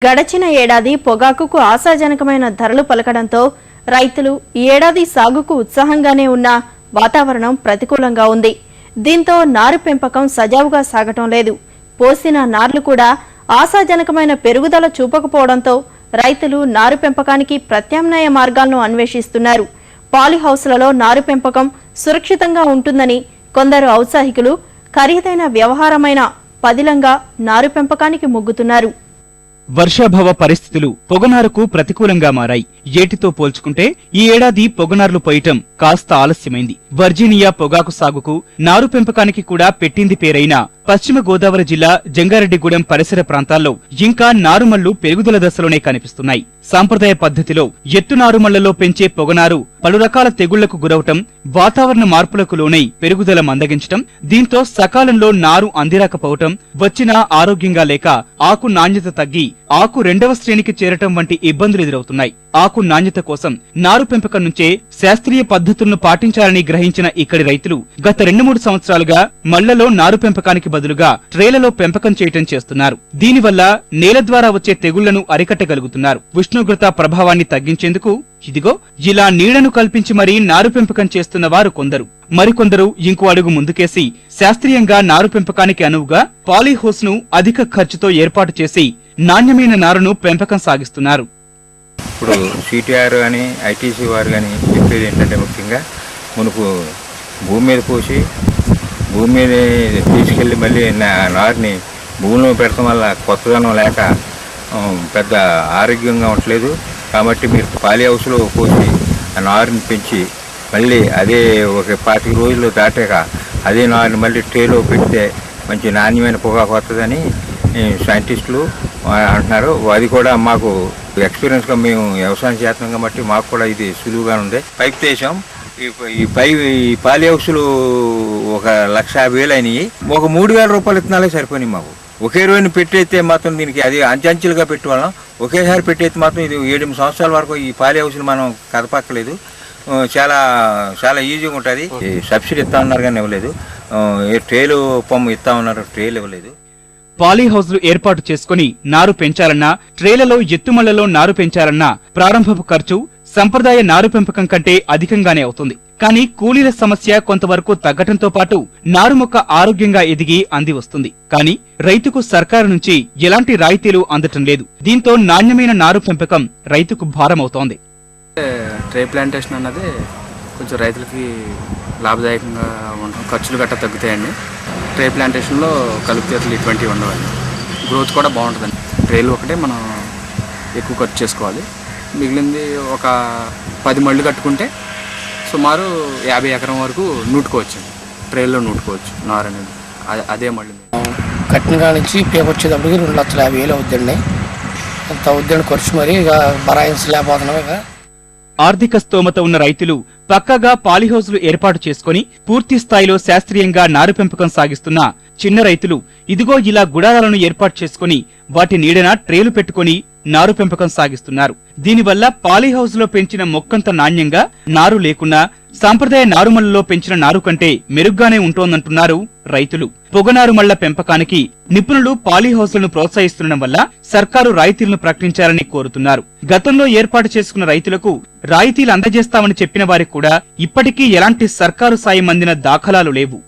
గడచిన ఏడాది పొగాకుకు ఆశాజనకమైన ధరలు పలకడంతో రైతులు ఈ ఏడాది సాగుకు ఉత్సాహంగానే ఉన్న వాతావరణం ప్రతికూలంగా ఉంది. దీంతో నారు పెంపకం సజావుగా సాగటం లేదు. పోసిన నార్లు కూడా ఆశాజనకమైన పెరుగుదల చూపకపోవడంతో రైతులు నారు పెంపకానికి ప్రత్యామ్నాయ మార్గాలను అన్వేషిస్తున్నారు. పాలీహౌస్లలో నారు పెంపకం సురక్షితంగా ఉంటుందని కొందరు ఔత్సాహికులు ఖరీదైన వ్యవహారమైన పదిలంగా నారు పెంపకానికి మొగ్గుతున్నారు. వర్షాభావ పరిస్థితులు పొగనారుకు ప్రతికూలంగా మారాయి. ఏటితో పోల్చుకుంటే ఈ ఏడాది పొగనార్లు పోయటం కాస్త ఆలస్యమైంది. వర్జీనియా పొగాకు సాగుకు నారు పెంపకానికి కూడా పెట్టింది పేరైన పశ్చిమ గోదావరి జిల్లా జంగారెడ్డిగూడెం పరిసర ప్రాంతాల్లో ఇంకా నారుమళ్లు పెరుగుదల దశలోనే కనిపిస్తున్నాయి. సాంప్రదాయ పద్ధతిలో ఎత్తు నారుమళ్లలో పెంచే పొగనారు పలు రకాల తెగుళ్లకు గురవటం, వాతావరణ మార్పులకు లోనై పెరుగుదల మందగించటం, దీంతో సకాలంలో నారు అందిరాకపోవటం, వచ్చినా ఆరోగ్యంగా లేక ఆకు నాణ్యత తగ్గి ఆకు రెండవ శ్రేణికి చేరటం వంటి ఇబ్బందులు ఎదురవుతున్నాయి. ఆకు నాణ్యత కోసం నారు పెంపకం నుంచే శాస్త్రీయ పద్ధతులను పాటించాలని గ్రహించిన ఇక్కడి రైతులు గత 2-3 సంవత్సరాలుగా మళ్లలో నారు పెంపకానికి బదులుగా ట్రేలలో పెంపకం చేయటం చేస్తున్నారు. దీనివల్ల నేల ద్వారా వచ్చే తెగుళ్లను అరికట్టగలుగుతున్నారు. ఉష్ణోగ్రత ప్రభావాన్ని తగ్గించేందుకు ఇదిగో ఇలా నీడను కల్పించి మరీ నారు పెంపకం చేస్తున్న వారు కొందరు. మరికొందరు ఇంకో అడుగు ముందుకేసి శాస్త్రీయంగా నారు పెంపకానికి అనువుగా పాలీహౌస్ ను అధిక ఖర్చుతో ఏర్పాటు చేసి నాణ్యమైన నారును పెంపకం సాగిస్తున్నారు. ఇప్పుడు సిటిఆర్ కానీ ఐటీసీ వారు కానీ చెప్పేది ఏంటంటే ముఖ్యంగా మనకు భూమి మీద పోసి భూమి మీద తీసుకెళ్ళి మళ్ళీ నారుని భూమిలో పెడతాం వల్ల కొత్తదనం లేక పెద్ద ఆరోగ్యంగా ఉండలేదు. కాబట్టి మీరు పాలీ హౌస్లో పోసి ఆ నారుని పెంచి మళ్ళీ అదే ఒక 25 రోజులు దాటాక అదే నారుని మళ్ళీ ట్రేలో పెడితే మంచి నాణ్యమైన పొగాకు వస్తుందని సైంటిస్టులు అంటున్నారు. అది కూడా మాకు ఎక్స్పీరియన్స్గా మేము వ్యవసాయం చేస్తున్నాం కాబట్టి మాకు కూడా ఇది సులువుగా ఉంది. పైప్ తీసాం. ఈ పాలీ హౌస్లు 1,50,000 అయినాయి. ఒక 3,000 రూపాయలు ఇత్తనాలే సరిపోయినాయి మాకు. ఒకే రోజున పెట్టయితే మాత్రం దీనికి అది అంచెంచెలుగా పెట్టేవాళ్ళం. ఒకేసారి పెట్టయితే మాత్రం ఇది 7-8 సంవత్సరాల వరకు ఈ పాలీ హౌస్లు మనం కదపక్కలేదు. చాలా చాలా ఈజీగా ఉంటుంది. సబ్సిడీ ఇస్తా ఉన్నారు కానీ ఇవ్వలేదు. ట్రేలు పంపు ఇస్తా ఉన్నారు, ట్రేలు ఇవ్వలేదు. పాలీహౌస్లు ఏర్పాటు చేసుకుని నారు పెంచాలన్నా, ట్రేలలో ఎత్తుమళ్లలో నారు పెంచాలన్నా ప్రారంభపు ఖర్చు సంప్రదాయ నారు పెంపకం కంటే అధికంగానే అవుతుంది. కానీ కూలీల సమస్య కొంతవరకు తగ్గటంతో పాటు నారు మొక్క ఆరోగ్యంగా ఎదిగి అంది వస్తుంది. కానీ రైతుకు సర్కారు నుంచి ఎలాంటి రాయితీలు అందటం లేదు. దీంతో నాణ్యమైన నారు పెంపకం రైతుకు భారమవుతోంది. ట్రే ప్లాంటేషన్ అన్నది కొంచెం రైతులకి లాభదాయకంగా ఉంటుంది. ఖర్చులు గట్టా తగ్గుతాయండి. ట్రే ప్లాంటేషన్లో కలుపు తీతలు ఇటువంటివి ఉండవండి. గ్రోత్ కూడా బాగుంటుందండి. ట్రేలు ఒకటే మనం ఎక్కువ ఖర్చు చేసుకోవాలి. మిగిలింది ఒక 10 మళ్ళు కట్టుకుంటే సుమారు 50 ఎకరం వరకు నూటుకోవచ్చు. ట్రేల్లో నూటుకోవచ్చు నారు అనేది. అదే మళ్ళీ కట్టిన కాడ నుంచి పేపు వచ్చేటప్పటికి 2,50,000 అవుద్దండి. అంత అవుద్దండి ఖర్చు. మరి ఇక బరాయించలేకపోతున్నాం. ఇక ఆర్థిక స్తోమత ఉన్న రైతులు పక్కాగా పాలీహౌస్లు ఏర్పాటు చేసుకుని పూర్తి స్థాయిలో శాస్త్రీయంగా నారు పెంపకం సాగిస్తున్న చిన్న రైతులు ఇదిగో ఇలా గుడారాలను ఏర్పాటు చేసుకుని వాటి నీడన ట్రేలు పెట్టుకుని నారు పెంపకం సాగిస్తున్నారు. దీనివల్ల పాలీహౌస్ లో పెంచిన మొక్కంత నాణ్యంగా నారు లేకున్నా సాంప్రదాయ నారుమళ్లలో పెంచిన నారు కంటే మెరుగ్గానే ఉంటోందంటున్నారు రైతులు. పొగనారుమళ్ల పెంపకానికి నిపుణులు పాలీహౌస్లను ప్రోత్సహిస్తుండడం వల్ల సర్కారు రాయితీలను ప్రకటించాలని కోరుతున్నారు. గతంలో ఏర్పాటు చేసుకున్న రైతులకు రాయితీలు అందజేస్తామని చెప్పిన వారికి కూడా ఇప్పటికీ ఎలాంటి సర్కారు సాయం అందిన దాఖలాలు లేవు.